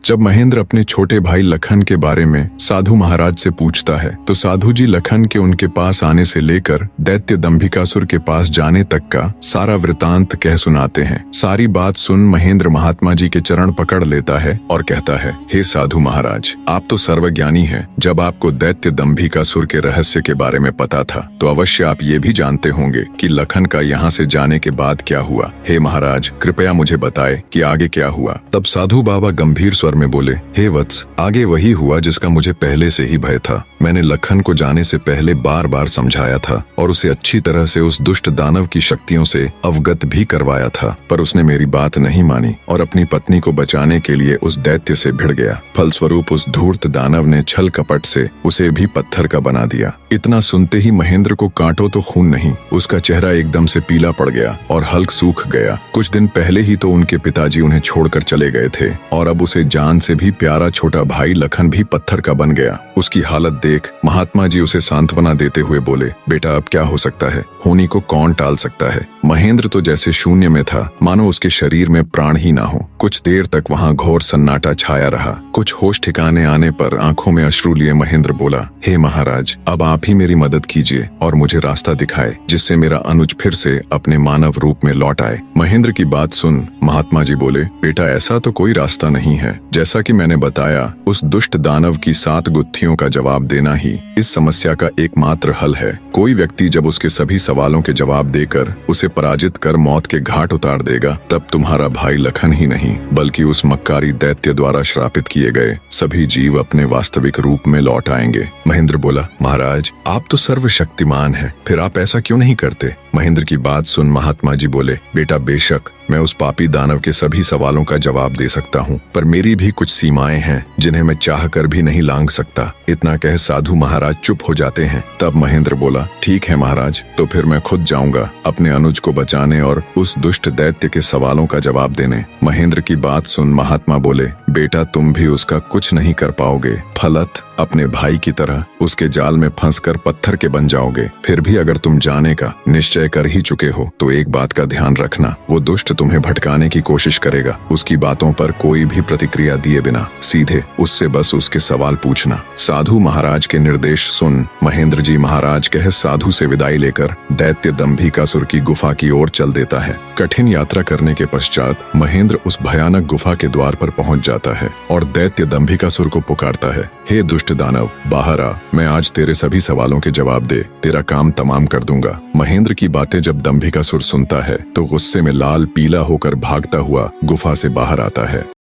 जब महेंद्र अपने छोटे भाई लखन के बारे में साधु महाराज से पूछता है तो साधु जी लखन के उनके पास आने से लेकर दैत्य दंभिकासुर के पास जाने तक का सारा वृतांत कह सुनाते हैं। सारी बात सुन महेंद्र महात्मा जी के चरण पकड़ लेता है और कहता है, हे साधु महाराज, आप तो सर्वज्ञानी हैं। जब आपको दैत्य दंभिकासुर के रहस्य के बारे में पता था तो अवश्य आप ये भी जानते होंगे कि लखन का यहाँ से जाने के बाद क्या हुआ। हे महाराज, कृपया मुझे बताए कि आगे क्या हुआ। तब साधु बाबा गंभीर स्वर में बोले, हे वत्स, आगे वही हुआ जिसका मुझे पहले से ही भय था। मैंने लखन को जाने से पहले बार बार समझाया था और उसे अच्छी तरह से उस दुष्ट दानव की शक्तियों से अवगत भी करवाया था, पर उसने मेरी बात नहीं मानी और अपनी पत्नी को बचाने के लिए उस दैत्य से भिड़ गया। फलस्वरूप उस धूर्त दानव ने छल कपट से उसे भी पत्थर का बना दिया। इतना सुनते ही महेंद्र को कांटो तो खून नहीं, उसका चेहरा एकदम से पीला पड़ गया और हल्क सूख गया। कुछ दिन पहले ही तो उनके पिताजी उन्हें छोड़कर चले गए थे और अब उसे जान से भी प्यारा छोटा भाई लखन भी पत्थर का बन गया। उसकी हालत देख महात्मा जी उसे सांत्वना देते हुए बोले, बेटा अब क्या हो सकता है, होनी को कौन टाल सकता है। महेंद्र तो जैसे शून्य में था, मानो उसके शरीर में प्राण ही ना हो। कुछ देर तक वहाँ घोर सन्नाटा छाया रहा। कुछ होश ठिकाने आने पर आंखों में अश्रु लिए महेंद्र बोला, हे महाराज, अब आप ही मेरी मदद कीजिए और मुझे रास्ता दिखाए जिससे मेरा अनुज फिर से अपने मानव रूप में लौट आए। महेंद्र की बात सुन महात्मा जी बोले, बेटा ऐसा तो कोई रास्ता नहीं है। जैसा कि मैंने बताया, उस दुष्ट दानव की 7 गुत्थियों का जवाब देना ही इस समस्या का एकमात्र हल है। कोई व्यक्ति जब उसके सभी सवालों के जवाब देकर उसे पराजित कर मौत के घाट उतार देगा, तब तुम्हारा भाई लखन ही नहीं बल्कि उस मक्कारी दैत्य द्वारा श्रापित किए गए सभी जीव अपने वास्तविक रूप में लौट आएंगे। महेंद्र बोला, महाराज, आप तो सर्वशक्तिमान हैं, फिर आप ऐसा क्यों नहीं करते। महेंद्र की बात सुन महात्मा जी बोले, बेटा बेशक मैं उस पापी दानव के सभी सवालों का जवाब दे सकता हूँ, पर मेरी भी कुछ सीमाएं हैं जिन्हें मैं चाह कर भी नहीं लांघ सकता। इतना कह साधु महाराज चुप हो जाते हैं। तब महेंद्र बोला, ठीक है महाराज, तो फिर मैं खुद जाऊंगा अपने अनुज को बचाने और उस दुष्ट दैत्य के सवालों का जवाब देने। महेंद्र की बात सुन महात्मा बोले, बेटा तुम भी उसका कुछ नहीं कर पाओगे। फलत अपने भाई की तरह उसके जाल में फंसकर पत्थर के बन जाओगे। फिर भी अगर तुम जाने का निश्चय कर ही चुके हो तो एक बात का ध्यान रखना, वो दुष्ट तुम्हें भटकाने की कोशिश करेगा। उसकी बातों पर कोई भी प्रतिक्रिया दिए बिना सीधे उससे बस उसके सवाल पूछना। साधु महाराज के निर्देश सुन महेंद्र जी महाराज कह साधु से विदाई लेकर दैत्य दंभिकासुर की गुफा की ओर चल देता है। कठिन यात्रा करने के पश्चात महेंद्र उस भयानक गुफा के द्वार पर पहुंच जाता है और दैत्य दंभिकासुर को पुकारता है, हे दुष्ट दानव, बाहर आ, मैं आज तेरे सभी सवालों के जवाब दे तेरा काम तमाम कर दूंगा। महेंद्र की बातें जब दंभिकासुर सुनता है तो गुस्से में लाल पीला होकर भागता हुआ गुफा से बाहर आता है।